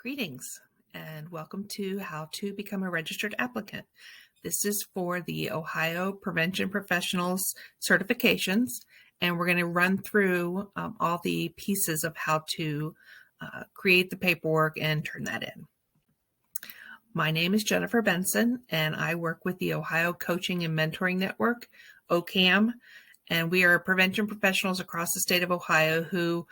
Greetings and welcome to How to Become a Registered Applicant. This is for the Ohio Prevention Professionals certifications, and we're going to run through all the pieces of how to create the paperwork and turn that in. My name is Jennifer Benson, and I work with the Ohio Coaching and Mentoring Network, OCAM, and we are prevention professionals across the state of Ohio who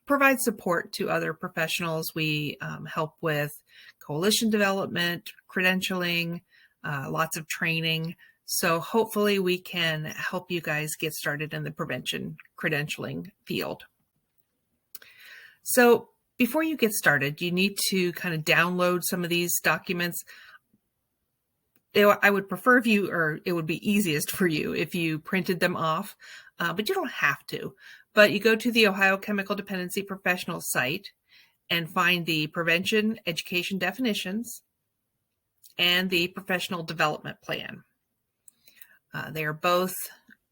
provide support to other professionals. We help with coalition development, credentialing, lots of training. So hopefully we can help you guys get started in the prevention credentialing field. So before you get started, you need to kind of download some of these documents. I would prefer if you, or it would be easiest for you if you printed them off, but you don't have to. But you go to the Ohio Chemical Dependency Professional site and find the Prevention Education Definitions and the Professional Development Plan. They are both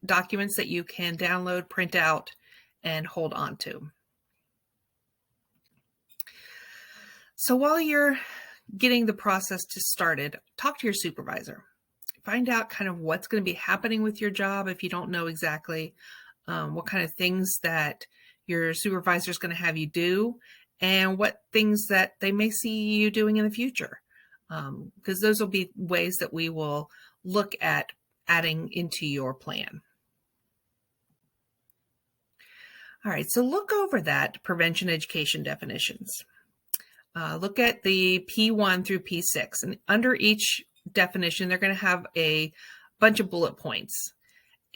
documents that you can download, print out, and hold on to. So while you're getting the process started, talk to your supervisor. Find out kind of what's going to be happening with your job if you don't know exactly what kind of things that your supervisor is going to have you do and what things that they may see you doing in the future. Because those will be ways that we will look at adding into your plan. All right, so look over that prevention education definitions. Look at the P1 through P6, and under each definition, they're going to have a bunch of bullet points.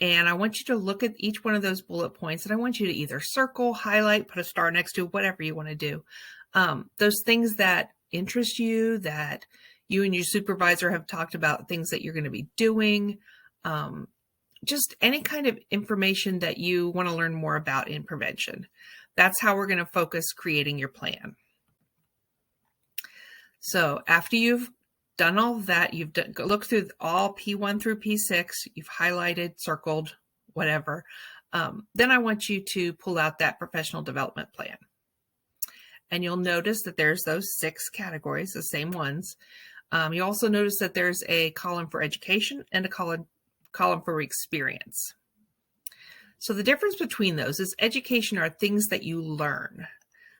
And I want you to look at each one of those bullet points, and I want you to either circle, highlight, put a star next to, whatever you want to do. Those things that interest you, that you and your supervisor have talked about, things that you're going to be doing, just any kind of information that you want to learn more about in prevention. That's how we're going to focus creating your plan. So after you've done all of that, you've looked through all P1 through P6, you've highlighted, circled, whatever. Then I want you to pull out that professional development plan. And you'll notice that there's those 6 categories, the same ones. You also notice that there's a column for education and a column for experience. So the difference between those is education are things that you learn.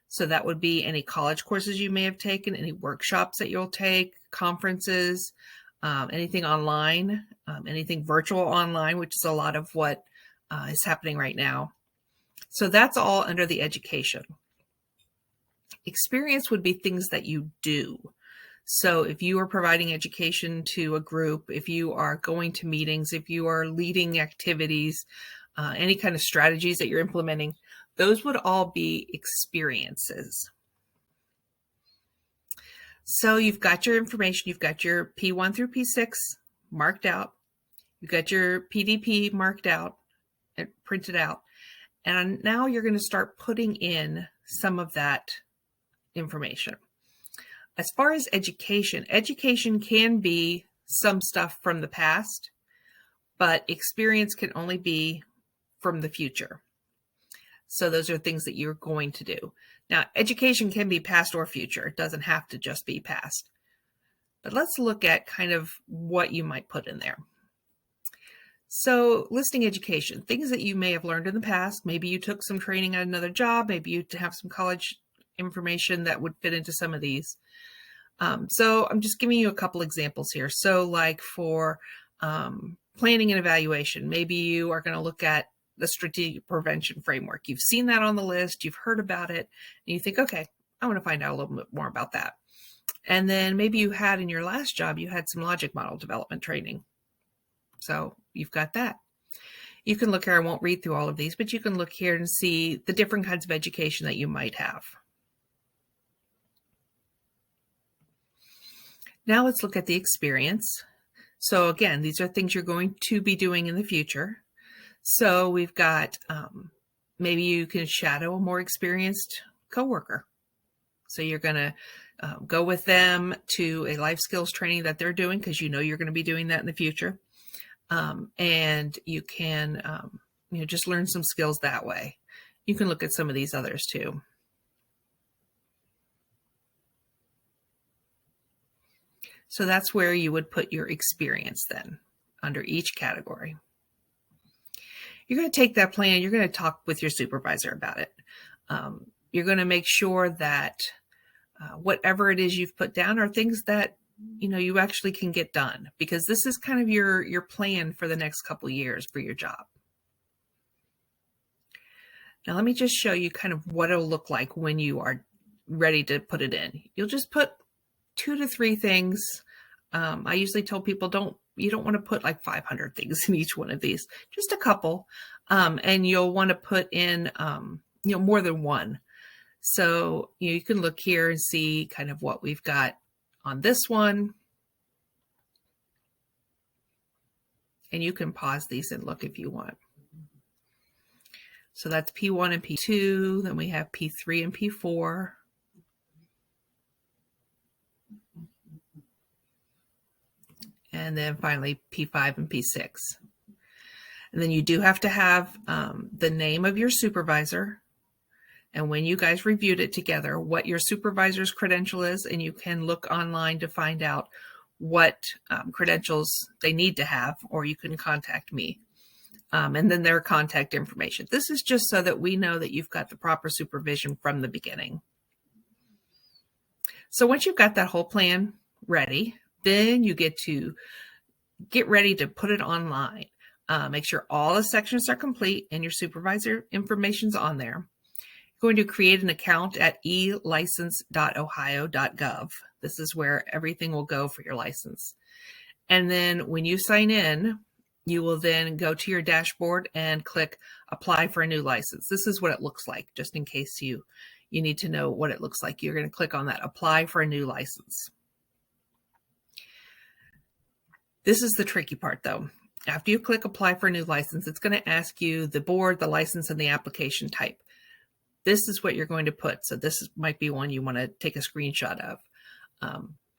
So that would be any college courses you may have taken, any workshops that you'll take, conferences, anything online, anything virtual online, which is a lot of what is happening right now. So that's all under the education. Experience would be things that you do. So if you are providing education to a group, if you are going to meetings, if you are leading activities, any kind of strategies that you're implementing, those would all be experiences. So you've got your information, you've got your P1 through P6 marked out, you've got your PDP marked out and printed out, and now you're going to start putting in some of that information. As far as education can be some stuff from the past, but experience can only be from the future. So those are things that you're going to do. Now, education can be past or future. It doesn't have to just be past. But let's look at kind of what you might put in there. So listing education, things that you may have learned in the past. Maybe you took some training at another job. Maybe you have some college information that would fit into some of these. So I'm just giving you a couple examples here. So like for planning and evaluation, maybe you are going to look at the strategic prevention framework. You've seen that on the list, you've heard about it, and you think, okay, I want to find out a little bit more about that. And then maybe you had in your last job, you had some logic model development training. So you've got that. You can look here, I won't read through all of these, but you can look here and see the different kinds of education that you might have. Now let's look at the experience. So again, these are things you're going to be doing in the future. So we've got, maybe you can shadow a more experienced coworker. So you're going to go with them to a life skills training that they're doing because you know you're going to be doing that in the future. And you can, just learn some skills that way. You can look at some of these others too. So that's where you would put your experience then under each category. You're going to take that plan, you're going to talk with your supervisor about it. You're going to make sure that whatever it is you've put down are things that you actually can get done, because this is kind of your plan for the next couple of years for your job. Now, let me just show you kind of what it'll look like when you are ready to put it in. You'll just put 2 to 3 things. I usually tell people you don't want to put like 500 things in each one of these, just a couple. And you'll want to put in, more than one. So you can look here and see kind of what we've got on this one. And you can pause these and look if you want. So that's P1 and P2. Then we have P3 and P4. And then finally P5 and P6. And then you do have to have the name of your supervisor, and when you guys reviewed it together, what your supervisor's credential is, and you can look online to find out what credentials they need to have, or you can contact me. And then their contact information. This is just so that we know that you've got the proper supervision from the beginning. So once you've got that whole plan ready, then you get ready to put it online. Make sure all the sections are complete and your supervisor information's on there. You're going to create an account at elicense.ohio.gov. This is where everything will go for your license. And then when you sign in, you will then go to your dashboard and click apply for a new license. This is what it looks like, just in case you need to know what it looks like. You're going to click on that apply for a new license. This is the tricky part though. After you click apply for a new license, it's going to ask you the board, the license, and the application type. This is what you're going to put. So this might be one you want to take a screenshot of,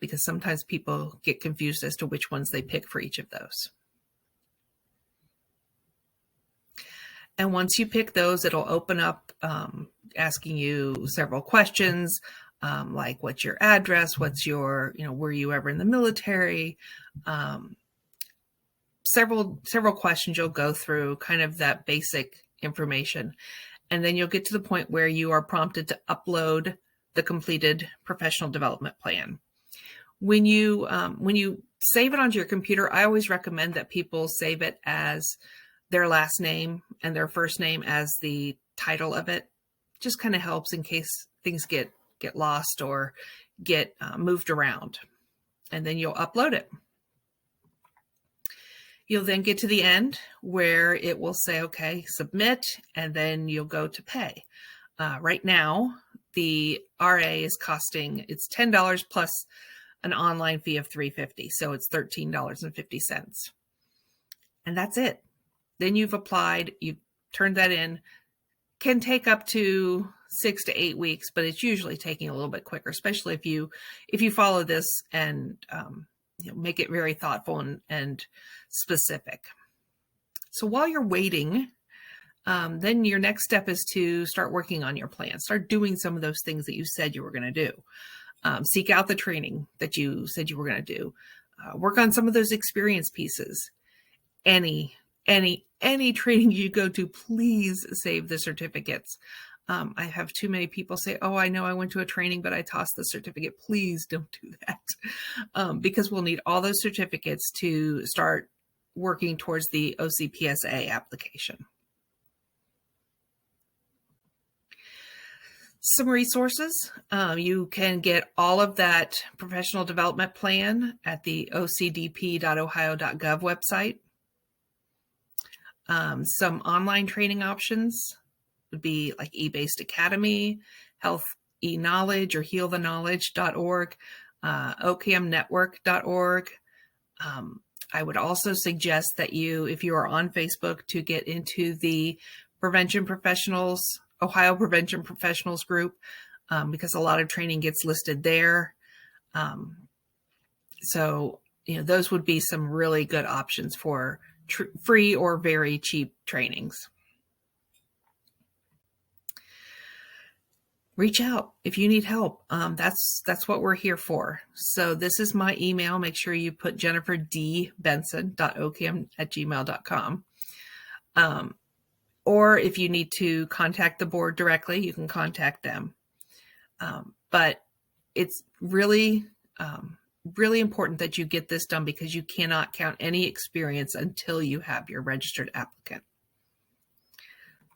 because sometimes people get confused as to which ones they pick for each of those. And once you pick those, it'll open up asking you several questions, like what's your address, what's your, were you ever in the military? Several questions you'll go through, kind of that basic information. And then you'll get to the point where you are prompted to upload the completed professional development plan. When you save it onto your computer, I always recommend that people save it as their last name and their first name as the title of it. Just kind of helps in case things get lost or get moved around. And then you'll upload it. You'll then get to the end where it will say, okay, submit, and then you'll go to pay. Right now, the RA is costing, it's $10 plus an online fee of $3.50. So it's $13.50. And that's it. Then you've applied, you've turned that in. Can take up to 6 to 8 weeks, but it's usually taking a little bit quicker, especially if you follow this and make it very thoughtful and specific. So while you're waiting, then your next step is to start working on your plan. Start doing some of those things that you said you were going to do. Seek out the training that you said you were going to do. Work on some of those experience pieces. Any training you go to, please save the certificates. I have too many people say, oh, I know I went to a training, but I tossed the certificate. Please don't do that, because we'll need all those certificates to start working towards the OCPSA application. Some resources. You can get all of that professional development plan at the ocdp.ohio.gov website. Some online training options would be like eBased Academy, Health eKnowledge or healtheknowledge.org, ocamnetwork.org. I would also suggest that if you are on Facebook, to get into the Ohio Prevention Professionals group, because a lot of training gets listed there. So, those would be some really good options for free or very cheap trainings. reach out if you need help. That's what we're here for. So this is my email. Make sure you put jenniferdbenson.ocam@gmail.com. Or if you need to contact the board directly, you can contact them. But it's really, really important that you get this done, because you cannot count any experience until you have your registered applicant.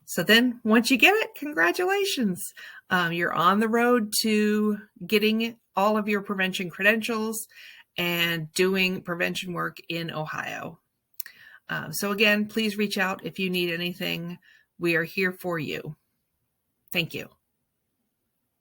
So then once you get it, congratulations. You're on the road to getting all of your prevention credentials and doing prevention work in Ohio. So again, please reach out if you need anything. We are here for you. Thank you.